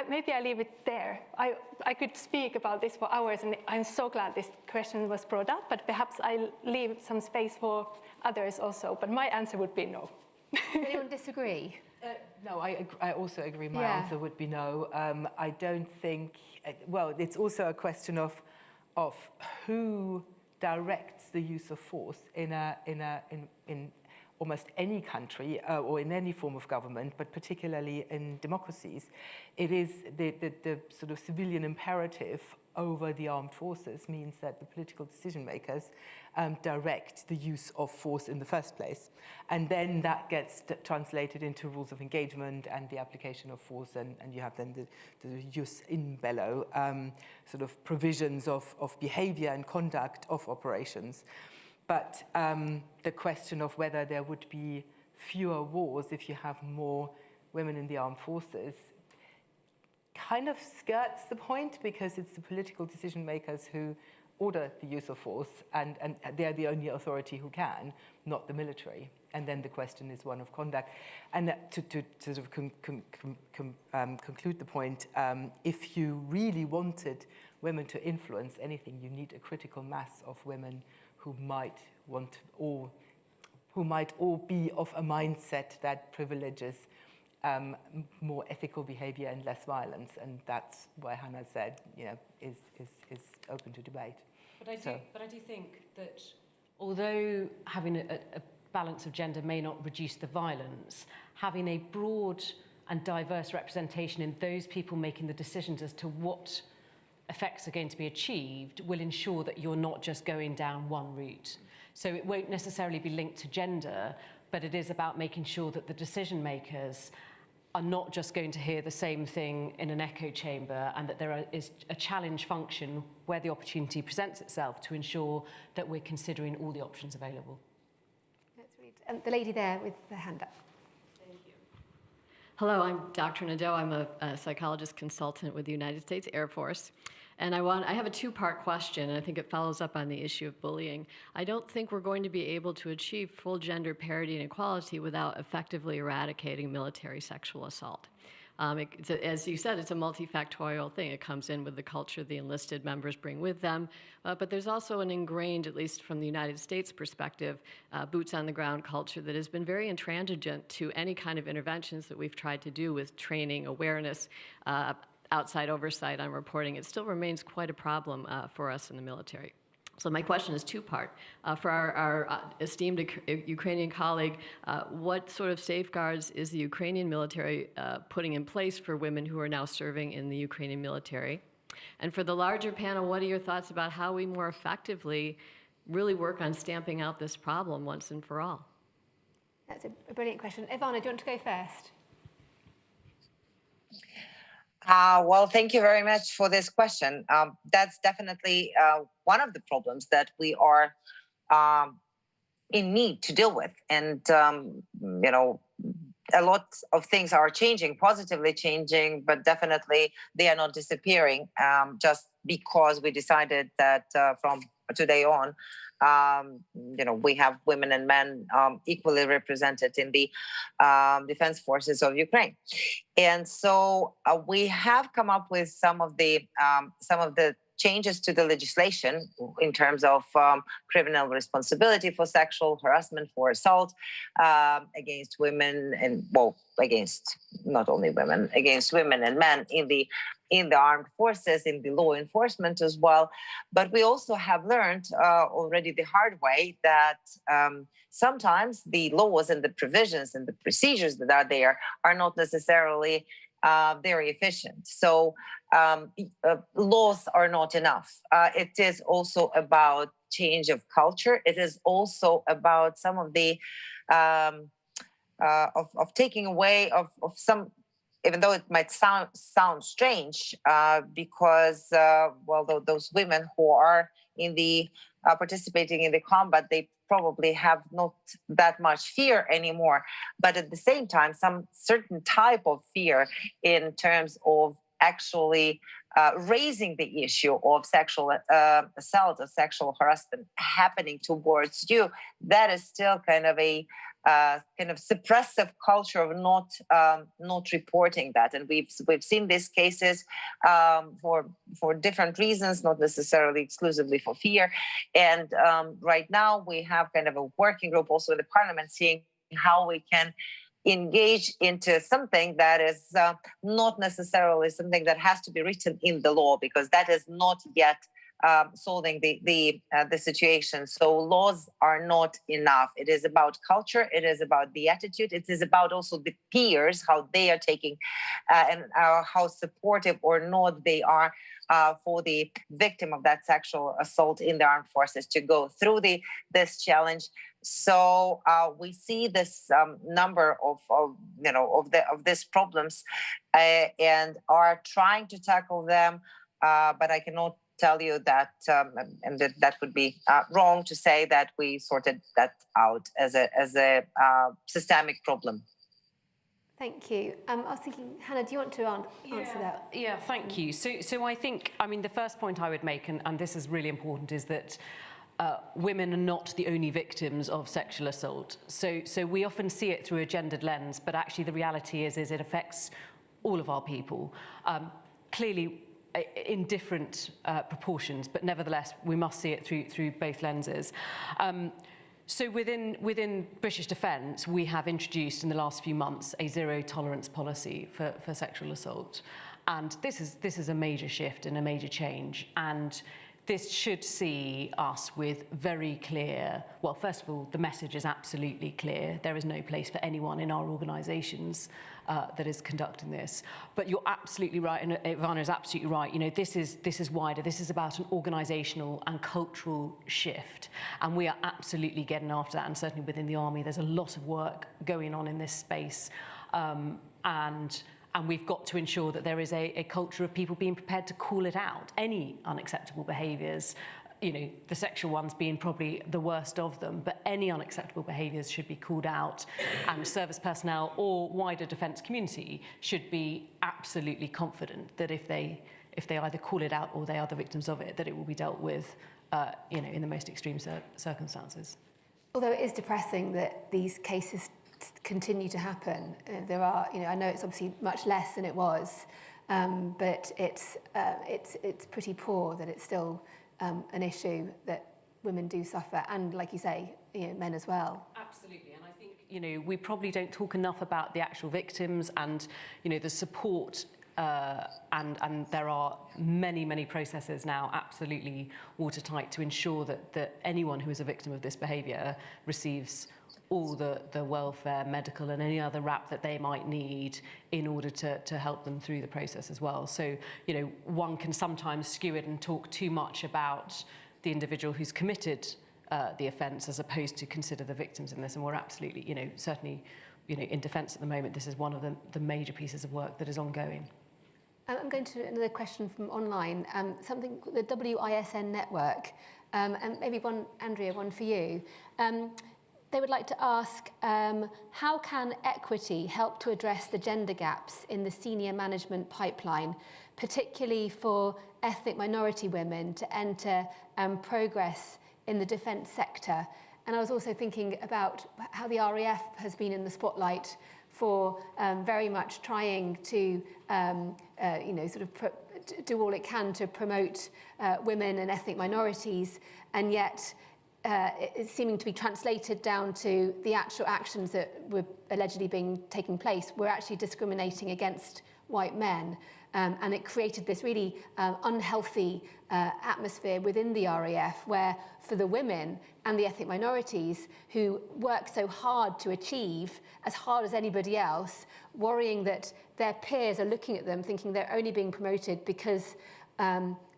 maybe I leave it there. I could speak about this for hours, and I'm so glad this question was brought up, but perhaps I'll leave some space for others also. But my answer would be no. Does anyone disagree? No, I also agree. My answer would be no. I don't think, well, it's also a question of who directs the use of force in almost any country or in any form of government, but particularly in democracies. It is the sort of civilian imperative over the armed forces means that the political decision makers direct the use of force in the first place. And then that gets translated into rules of engagement and the application of force, and you have then the jus in bello sort of provisions of behavior and conduct of operations. But the question of whether there would be fewer wars if you have more women in the armed forces kind of skirts the point, because it's the political decision makers who order the use of force, and they're the only authority who can, not the military. And then the question is one of conduct. And to sort of conclude the point, if you really wanted women to influence anything, you need a critical mass of women who might all be of a mindset that privileges more ethical behavior and less violence, and that's why Hannah said, you know, is open to debate. But I do think that although having a balance of gender may not reduce the violence, having a broad and diverse representation in those people making the decisions as to what effects are going to be achieved will ensure that you're not just going down one route. So it won't necessarily be linked to gender, but it is about making sure that the decision makers are not just going to hear the same thing in an echo chamber, and that there is a challenge function where the opportunity presents itself to ensure that we're considering all the options available. Let's read. The lady there with the hand up. Thank you. Hello, I'm Dr. Nadeau. I'm a psychologist consultant with the United States Air Force. And I have a two-part question, and I think it follows up on the issue of bullying. I don't think we're going to be able to achieve full gender parity and equality without effectively eradicating military sexual assault. As you said, it's a multifactorial thing. It comes in with the culture the enlisted members bring with them, but there's also an ingrained, at least from the United States perspective, boots-on-the-ground culture that has been very intransigent to any kind of interventions that we've tried to do with training, awareness, outside oversight on reporting. It still remains quite a problem for us in the military. So my question is two-part. For our esteemed Ukrainian colleague, what sort of safeguards is the Ukrainian military putting in place for women who are now serving in the Ukrainian military? And for the larger panel, what are your thoughts about how we more effectively really work on stamping out this problem once and for all? That's a brilliant question. Ivana, do you want to go first? Well, thank you very much for this question. That's definitely one of the problems that we are in need to deal with. And, you know, a lot of things are changing, positively changing, but definitely they are not disappearing just because we decided that from today on, you know, we have women and men equally represented in the defense forces of Ukraine. And so we have come up with some of the changes to the legislation in terms of criminal responsibility for sexual harassment, for assault against women, and well, against not only women, against women and men in the armed forces, in the law enforcement as well. But we also have learned already the hard way that sometimes the laws and the provisions and the procedures that are there are not necessarily very efficient. So laws are not enough. It is also about change of culture. It is also about some of the of taking away of some, even though it might sound strange, because well, those women who are in the participating in the combat, they probably have not that much fear anymore. But at the same time, some certain type of fear in terms of actually raising the issue of sexual assault or sexual harassment happening towards you, that is still kind of a kind of suppressive culture of not reporting that. And we've seen these cases for different reasons, not necessarily exclusively for fear. And right now we have kind of a working group also in the parliament seeing how we can engage into something that is not necessarily something that has to be written in the law, because that is not yet solving the situation. So laws are not enough. It is about culture. It is about the attitude. It is about also the peers, how they are taking and how supportive or not they are for the victim of that sexual assault in the armed forces to go through this challenge. So we see this number of these problems and are trying to tackle them, but I cannot tell you that, and that would be wrong to say that we sorted that out as a systemic problem. Thank you. I was thinking, Hannah, do you want to answer that? Yeah, thank you. So I think, I mean, the first point I would make, and this is really important, is that women are not the only victims of sexual assault. So we often see it through a gendered lens, but actually the reality is it affects all of our people. Clearly, in different proportions, but nevertheless, we must see it through both lenses. So within British Defence, we have introduced in the last few months a zero tolerance policy for sexual assault. And this is a major shift and a major change. And this should see us with very clear, well, first of all, the message is absolutely clear. There is no place for anyone in our organisations that is conducting this. But you're absolutely right, and Ivana is absolutely right. You know, this is wider. This is about an organisational and cultural shift, and we are absolutely getting after that. And certainly within the army, there's a lot of work going on in this space, and we've got to ensure that there is a culture of people being prepared to call it out, any unacceptable behaviours, you know, the sexual ones being probably the worst of them, but any unacceptable behaviours should be called out, and service personnel or wider defence community should be absolutely confident that if they either call it out or they are the victims of it, that it will be dealt with, you know, in the most extreme circumstances. Although it is depressing that these cases continue to happen. There are, you know, I know it's obviously much less than it was, but it's pretty poor that it's still an issue that women do suffer, and like you say, you know, men as well. Absolutely, and I think, you know, we probably don't talk enough about the actual victims and, you know, the support and there are many processes now absolutely watertight to ensure that anyone who is a victim of this behaviour receives all the welfare, medical and any other wrap that they might need in order to help them through the process as well. So, you know, one can sometimes skew it and talk too much about the individual who's committed the offence as opposed to consider the victims in this. And we're absolutely, you know, certainly, you know, in defence at the moment, this is one of the major pieces of work that is ongoing. I'm going to another question from online, something, the WISN network, and maybe one, Andrea, one for you. They would like to ask, how can equity help to address the gender gaps in the senior management pipeline, particularly for ethnic minority women to enter and progress in the defence sector? And I was also thinking about how the RAF has been in the spotlight for very much trying to, you know, sort of do all it can to promote women and ethnic minorities, and yet it's seeming to be translated down to the actual actions that were allegedly taking place. We're actually discriminating against white men. And it created this really unhealthy atmosphere within the RAF, where for the women and the ethnic minorities who work so hard to achieve, as hard as anybody else, worrying that their peers are looking at them thinking they're only being promoted because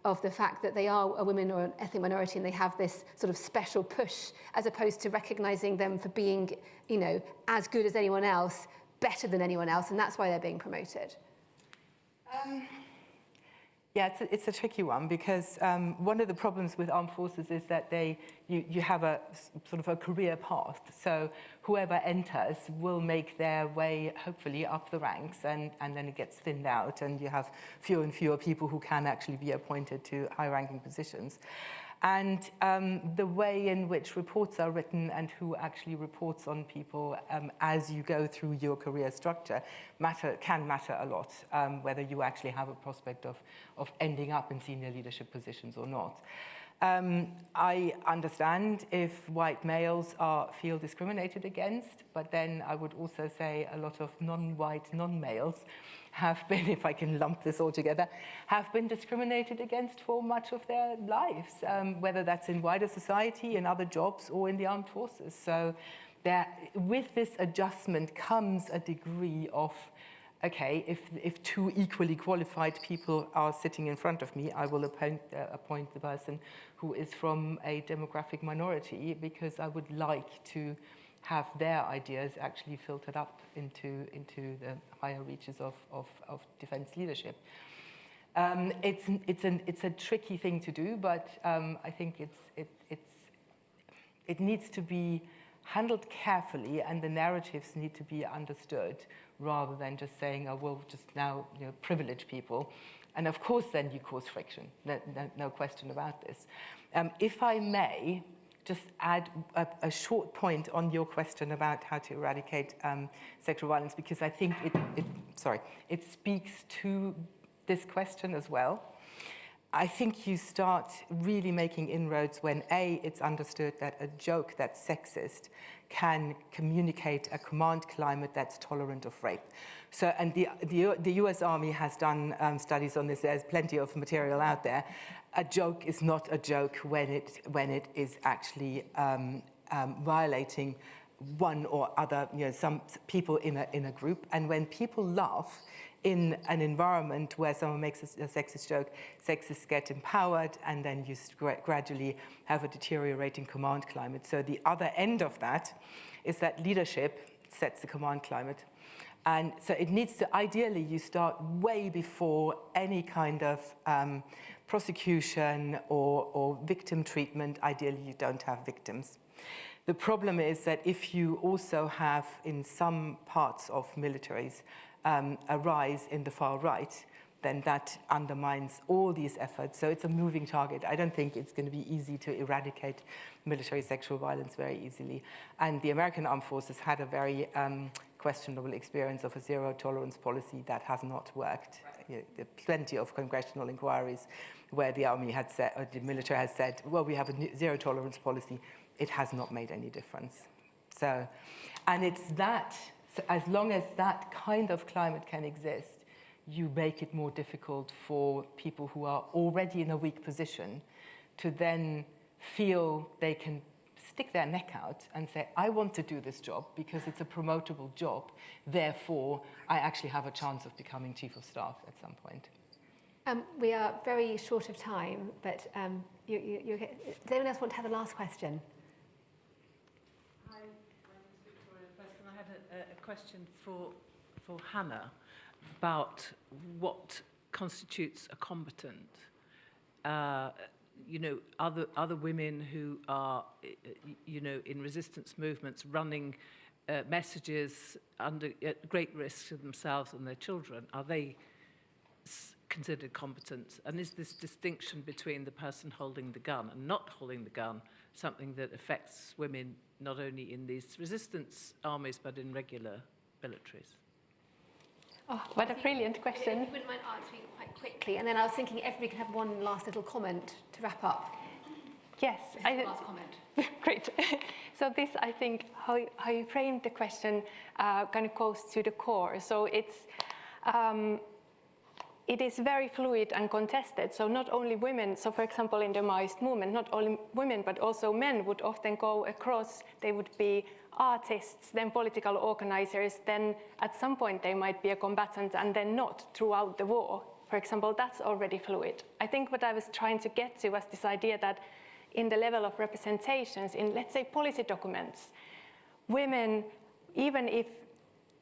of the fact that they are a woman or an ethnic minority and they have this sort of special push, as opposed to recognising them for being, you know, as good as anyone else, better than anyone else, and that's why they're being promoted. Yeah, it's a tricky one, because one of the problems with armed forces is that you have a sort of a career path. So whoever enters will make their way, hopefully, up the ranks, and then it gets thinned out, and you have fewer and fewer people who can actually be appointed to high-ranking positions. And the way in which reports are written and who actually reports on people as you go through your career structure can matter a lot, whether you actually have a prospect of ending up in senior leadership positions or not. I understand if white males feel discriminated against, but then I would also say a lot of non-white, non-males have been, if I can lump this all together, have been discriminated against for much of their lives, whether that's in wider society, in other jobs, or in the armed forces. So with this adjustment comes a degree of, okay, if two equally qualified people are sitting in front of me, I will appoint the person who is from a demographic minority, because I would like to have their ideas actually filtered up into the higher reaches of defense leadership. It's a tricky thing to do, but I think it needs to be handled carefully, and the narratives need to be understood, rather than just saying, oh, we'll just now, you know, privilege people. And of course, then you cause friction. No question about this. If I may just add a short point on your question about how to eradicate sexual violence, because I think it speaks to this question as well. I think you start really making inroads when, A, it's understood that a joke that's sexist can communicate a command climate that's tolerant of rape. So, and the US Army has done studies on this. There's plenty of material out there. A joke is not a joke when it is actually violating one or other, you know, some people in a group. And when people laugh in an environment where someone makes a sexist joke, sexists get empowered, and then you gradually have a deteriorating command climate. So the other end of that is that leadership sets the command climate. And so it needs to, ideally, you start way before any kind of prosecution or victim treatment. Ideally, you don't have victims. The problem is that if you also have, in some parts of militaries, a rise in the far right, then that undermines all these efforts. So it's a moving target. I don't think it's going to be easy to eradicate military sexual violence very easily. And the American Armed Forces had a very questionable experience of a zero-tolerance policy that has not worked. You know, there are plenty of congressional inquiries where the army had said, or the military has said, well, we have a zero-tolerance policy. It has not made any difference. So, and it's that, so as long as that kind of climate can exist, you make it more difficult for people who are already in a weak position to then feel they can stick their neck out and say, I want to do this job because it's a promotable job, therefore I actually have a chance of becoming Chief of Staff at some point. We are very short of time, but does anyone else want to have the last question? Hi, my name is Victoria Preston. I had a question for Hannah about what constitutes a combatant. You know, other women who are, you know, in resistance movements running messages at great risk to themselves and their children, are they considered combatant? And is this distinction between the person holding the gun and not holding the gun something that affects women not only in these resistance armies but in regular militaries? Oh, what a brilliant question. If you wouldn't mind answering quite quickly, and then I was thinking everybody can have one last little comment to wrap up. Yes. Last comment. Great. So this, I think, how you framed the question kind of goes to the core. So it is very fluid and contested. So not only women, so for example, in the Maoist movement, not only women, but also men would often go across. They would be artists, then political organizers, then at some point they might be a combatant and then not throughout the war. For example, that's already fluid. I think what I was trying to get to was this idea that in the level of representations, in let's say policy documents, women, even if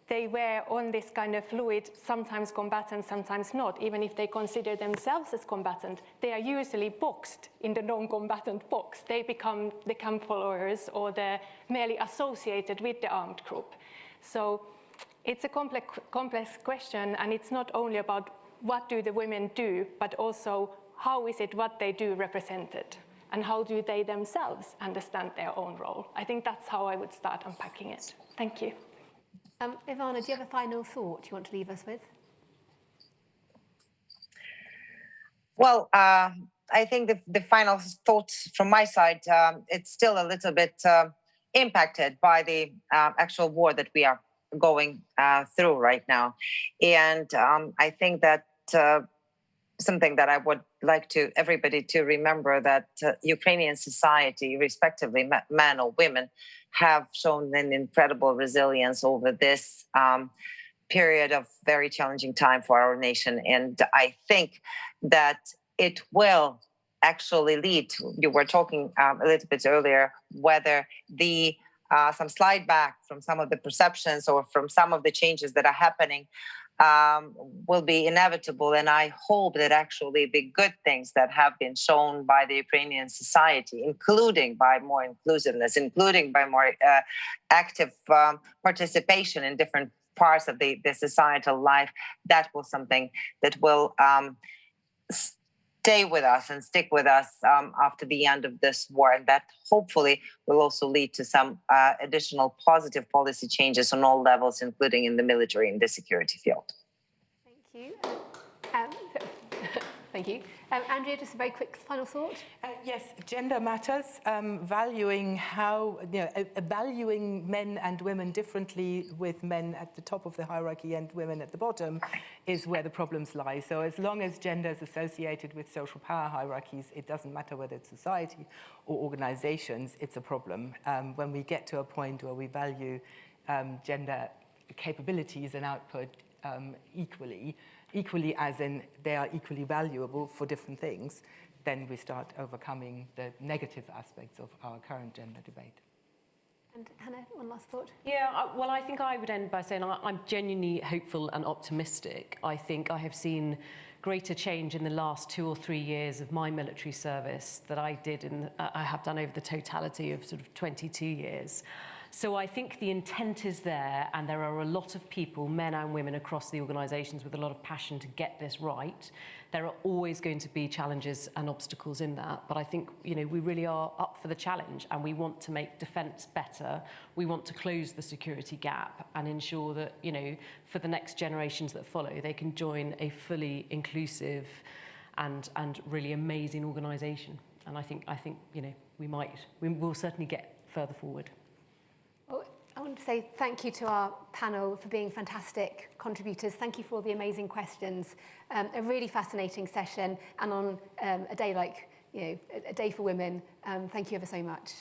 they were on this kind of fluid, sometimes combatant, sometimes not, even if they consider themselves as combatant, they are usually boxed in the non-combatant box. They become the camp followers or the merely associated with the armed group. So it's a complex question, and it's not only about what do the women do, but also how is it what they do represented, and how do they themselves understand their own role. I think that's how I would start unpacking it. Thank you. Ivana, do you have a final thought you want to leave us with? Well, I think the final thoughts from my side, it's still a little bit impacted by the actual war that we are going through right now. And I think that something that I would like to everybody to remember, that Ukrainian society, respectively men or women, have shown an incredible resilience over this period of very challenging time for our nation. And I think that it will actually lead to, you were talking a little bit earlier, whether the some slide back from some of the perceptions or from some of the changes that are happening will be inevitable. And I hope that actually the good things that have been shown by the Ukrainian society, including by more inclusiveness, including by more active participation in different parts of the societal life, that will something that will stay with us and stick with us after the end of this war. And that hopefully will also lead to some additional positive policy changes on all levels, including in the military and the security field. Thank you. Thank you. Andrea, just a very quick final thought. Yes, gender matters. Valuing valuing men and women differently, with men at the top of the hierarchy and women at the bottom, is where the problems lie. So as long as gender is associated with social power hierarchies, it doesn't matter whether it's society or organizations, it's a problem. When we get to a point where we value gender capabilities and output equally as in they are equally valuable for different things, then we start overcoming the negative aspects of our current gender debate. And Hannah, one last thought? Yeah, well, I think I would end by saying I'm genuinely hopeful and optimistic. I think I have seen greater change in the last 2 or 3 years of my military service that I have done over the totality of sort of 22 years. So I think the intent is there, and there are a lot of people, men and women across the organisations, with a lot of passion to get this right. There are always going to be challenges and obstacles in that, but I think, you know, we really are up for the challenge, and we want to make defence better. We want to close the security gap and ensure that, you know, for the next generations that follow, they can join a fully inclusive and really amazing organisation. And I think, you know, we will certainly get further forward. Well, I want to say thank you to our panel for being fantastic contributors. Thank you for all the amazing questions. A really fascinating session, and on a day like, a day for women, thank you ever so much.